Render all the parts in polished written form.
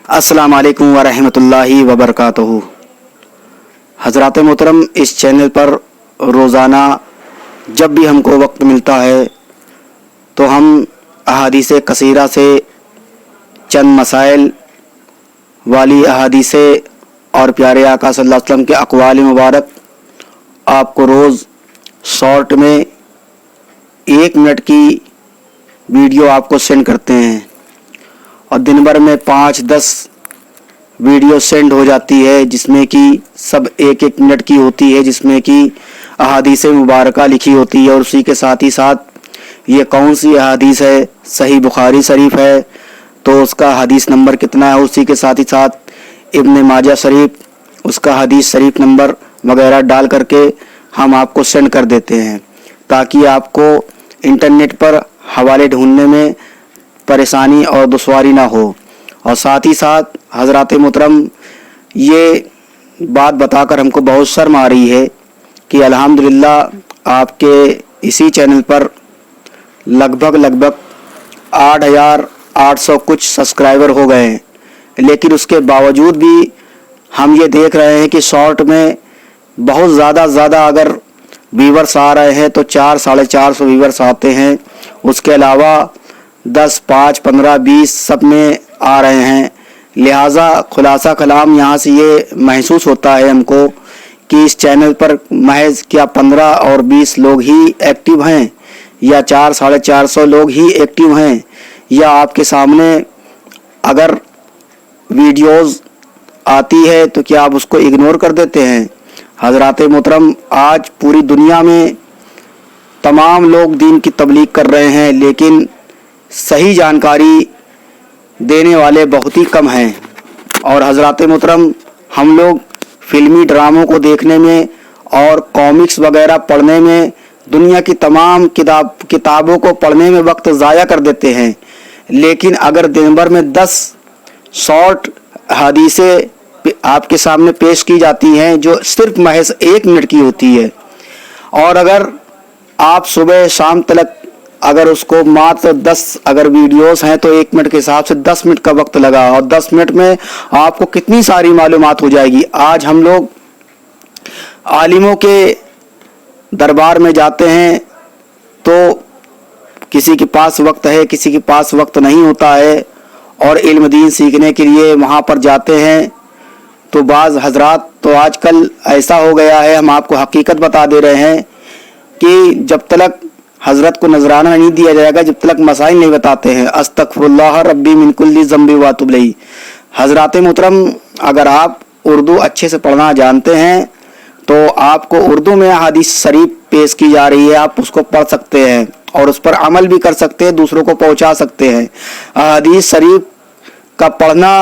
अस्सलाम वालेकुम वरहमतुल्लाहि वबरकातुहू। हज़रात मोहतरम, इस चैनल पर रोज़ाना जब भी हमको वक्त मिलता है तो हम अहादीस कसीरा से चंद मसाइल वाली अहादीस और प्यारे आका सल्लल्लाहु अलैहि वसल्लम के अक़वाल मुबारक आपको रोज़ शॉर्ट में 1 मिनट की वीडियो आपको सेंड करते हैं और दिन भर में 5-10 वीडियो सेंड हो जाती है, जिसमें कि सब 1-1 मिनट की होती है, जिसमें कि अहादीस मुबारका लिखी होती है और उसी के साथ ही साथ ये कौन सी अहादीस है, सही बुखारी शरीफ है तो उसका हदीस नंबर कितना है, उसी के साथ ही साथ इब्न माजा शरीफ उसका हदीस शरीफ नंबर वगैरह डाल करके हम आपको सेंड कर देते हैं ताकि आपको इंटरनेट पर हवाले ढूंढने में परेशानी और दुश्वारी ना हो। और साथ ही साथ हज़रात मोहतरम, ये बात बताकर हमको बहुत शर्म आ रही है कि अल्हम्दुलिल्लाह आपके इसी चैनल पर लगभग 8,800 कुछ सब्सक्राइबर हो गए हैं, लेकिन उसके बावजूद भी हम ये देख रहे हैं कि शॉर्ट में बहुत ज़्यादा अगर व्यूवर्स आ रहे हैं तो 400-450 व्यूवर्स आते हैं। उसके अलावा 10, 5, 15, 20 सब में आ रहे हैं। लिहाजा खुलासा कलाम यहाँ से ये महसूस होता है हमको कि इस चैनल पर महज क्या 15 और 20 लोग ही एक्टिव हैं या 400-450 लोग ही एक्टिव हैं, या आपके सामने अगर वीडियोस आती है तो क्या आप उसको इग्नोर कर देते हैं। हज़रात मोहतरम, आज पूरी दुनिया में तमाम लोग दीन की तबलीग कर रहे हैं, लेकिन सही जानकारी देने वाले बहुत ही कम हैं। और हज़रात मोहतरम, हम लोग फिल्मी ड्रामों को देखने में और कॉमिक्स वगैरह पढ़ने में, दुनिया की तमाम किताबों को पढ़ने में वक्त ज़ाया कर देते हैं, लेकिन अगर दिन भर में 10 शॉर्ट हदीसें आपके सामने पेश की जाती हैं जो सिर्फ महज 1 मिनट की होती है, और अगर आप सुबह शाम तक अगर उसको मात्र 10 अगर वीडियोस हैं तो 1 मिनट के हिसाब से 10 मिनट का वक्त लगा और 10 मिनट में आपको कितनी सारी मालूमात हो जाएगी। आज हम लोग आलिमों के दरबार में जाते हैं तो किसी के पास वक्त है, किसी के पास वक्त नहीं होता है, और इल्म दीन सीखने के लिए वहाँ पर जाते हैं तो बाज़ हजरात तो आजकल ऐसा हो गया है, हम आपको हकीकत बता दे रहे हैं कि जब तक हज़रत को नजराना नहीं दिया जाएगा, जब तक मसाइल नहीं बताते हैं। अस्तगफिरुल्लाह रब्बी मिन कुल्ली ज़ंबी व अतूबु इलैह। हज़रात मोहतरम, अगर आप उर्दू अच्छे से पढ़ना जानते हैं तो आपको उर्दू में हदीस शरीफ पेश की जा रही है, आप उसको पढ़ सकते हैं और उस पर अमल भी कर सकते हैं, दूसरों को पहुंचा सकते हैं। हदीस शरीफ का पढ़ना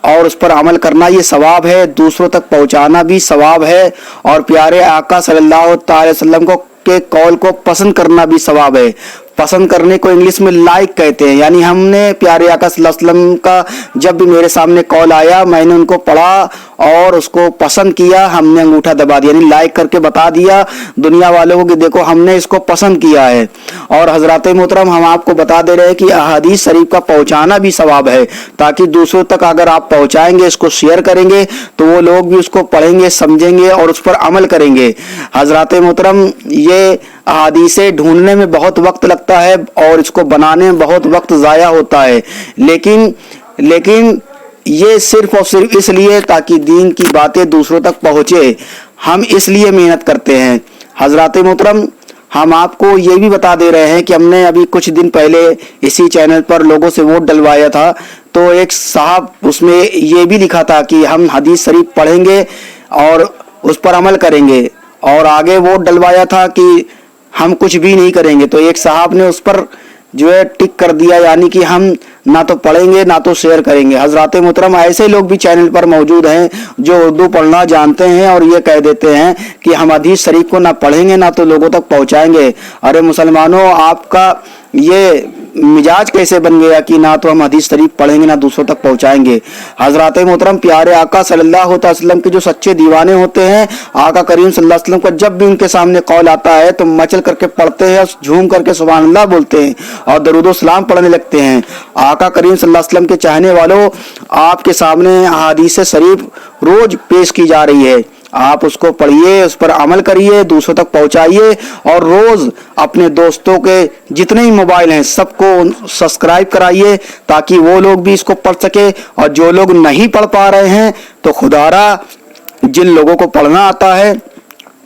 और उस पर अमल करना ये सवाब है, दूसरों तक पहुंचाना भी सवाब है, और प्यारे आका सल्लल्लाहु अलैहि वसल्लम को के कौल को पसंद करना भी सवाब है। पसंद करने को इंग्लिश में लाइक कहते हैं, यानी हमने प्यारे आका सल्लल्लाहु अलैहि वसल्लम का जब भी मेरे सामने कॉल आया मैंने उनको पढ़ा और उसको पसंद किया, हमने अंगूठा दबा दिया, यानी लाइक करके बता दिया दुनिया वालों को कि देखो हमने इसको पसंद किया है। और हज़रात मोहतरम, हम आपको बता दे रहे हैं कि अहादीस शरीफ का पहुँचाना भी सवाब है, ताकि दूसरों तक अगर आप पहुँचाएंगे, इसको शेयर करेंगे तो वो लोग भी उसको पढ़ेंगे, समझेंगे और उस पर अमल करेंगे। हज़रात मोहतरम, ये अहादीसें ढूंढने में बहुत वक्त लगता है और इसको बनाने में बहुत वक्त ज़ाया होता है, लेकिन ये सिर्फ और सिर्फ इसलिए ताकि दीन की बातें दूसरों तक पहुँचे, हम इसलिए मेहनत करते हैं। हज़रात मोहतरम, हम आपको ये भी बता दे रहे हैं कि हमने अभी कुछ दिन पहले इसी चैनल पर लोगों से वोट डलवाया था, तो एक साहब उसमें ये भी लिखा था कि हम हदीस शरीफ पढ़ेंगे और उस पर अमल करेंगे, और आगे वोट डलवाया था कि हम कुछ भी नहीं करेंगे, तो एक साहब ने उस पर जो है टिक कर दिया, यानी कि हम ना तो पढ़ेंगे ना तो शेयर करेंगे। हज़रात मोहतरम, ऐसे लोग भी चैनल पर मौजूद हैं जो उर्दू पढ़ना जानते हैं और ये कह देते हैं कि हम हदीस शरीफ को ना पढ़ेंगे ना तो लोगों तक पहुंचाएंगे। अरे मुसलमानों, आपका ये मिजाज कैसे बन गया कि ना तो हम हदीस शरीफ पढ़ेंगे ना दूसरों तक पहुंचाएंगे। हजरत मोहतरम प्यारे आका सल्लल्लाहु अलैहि वसल्लम के जो सच्चे दीवाने होते हैं, आका करीम सल्लल्लाहु अलैहि वसल्लम का जब भी उनके सामने कौल आता है तो मचल करके पढ़ते हैं, झूम करके सुभान अल्लाह बोलते हैं और दरूद सलाम पढ़ने लगते हैं। आका करीम सल्लल्लाहु अलैहि वसल्लम के चाहने वालों, आपके सामने हदीस शरीफ रोज पेश की जा रही है, आप उसको पढ़िए, उस पर अमल करिए, दूसरों तक पहुंचाइए और रोज अपने दोस्तों के जितने ही मोबाइल हैं सबको सब्सक्राइब कराइए ताकि वो लोग भी इसको पढ़ सके। और जो लोग नहीं पढ़ पा रहे हैं तो खुदारा जिन लोगों को पढ़ना आता है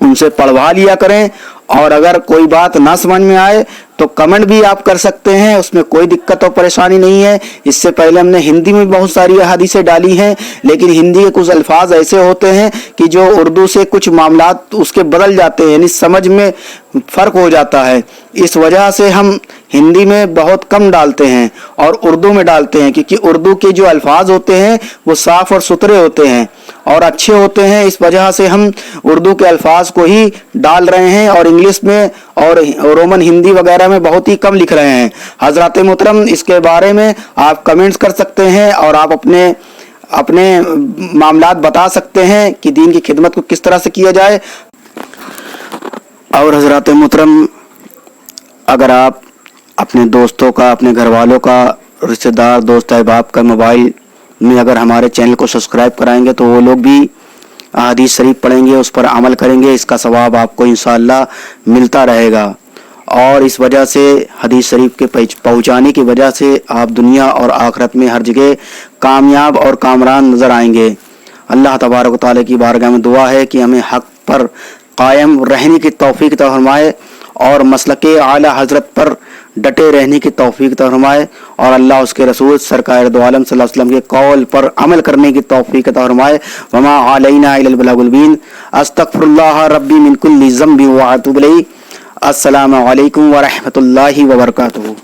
उनसे पढ़वा लिया करें। और अगर कोई बात ना समझ में आए तो कमेंट भी आप कर सकते हैं, उसमें कोई दिक्कत और परेशानी नहीं है। इससे पहले हमने हिंदी में बहुत सारी हदीसें डाली हैं, लेकिन हिंदी के कुछ अल्फाज ऐसे होते हैं कि जो उर्दू से कुछ मामलात उसके बदल जाते हैं, यानी समझ में फ़र्क हो जाता है। इस वजह से हम हिंदी में बहुत कम डालते हैं और उर्दू में डालते हैं, क्योंकि उर्दू के जो अल्फाज होते हैं वो साफ़ और सुथरे होते हैं और अच्छे होते हैं। इस वजह से हम उर्दू के अल्फाज को ही डाल रहे हैं और इंग्लिश में और रोमन हिंदी वगैरह में बहुत ही कम लिख रहे हैं। हजरत मोहतरम, इसके बारे में आप कमेंट्स कर सकते हैं और आप अपने मामलात बता सकते हैं कि दीन की खिदमत को किस तरह से किया जाए। और हजरत मोहतरम, अगर आप अपने दोस्तों का, अपने घर वालों का, रिश्तेदार, दोस्त अहबाब का मोबाइल में अगर हमारे चैनल को सब्सक्राइब कराएंगे तो वो लोग भी हदीस शरीफ पढ़ेंगे, उस पर अमल करेंगे, इसका सवाब आपको इंशाअल्लाह मिलता रहेगा। और इस वजह से हदीस शरीफ के पहुँचाने की वजह से आप दुनिया और आखिरत में हर जगह कामयाब और कामरान नज़र आएंगे। अल्लाह तबारक व तआला की बारगाह में दुआ है कि हमें हक़ पर कायम रहने की तौफीक अता फरमाए और मसलके आला हज़रत पर डटे रहने की तौफीक अता फरमाए और अल्लाह उसके रसूल सरकार दो आलम सल्लल्लाहु अलैहि वसल्लम के कौल पर अमल करने की तौफीक अता फरमाए। वमा अलैना इल्लल बलागुल मुबीन। अस्तगफिरुल्लाह रब्बी मिन कुल्ली ज़ंबि व अतूबु इलैहि। अस्सलामु अलैकुम व रहमतुल्लाहि व बरकातुहू।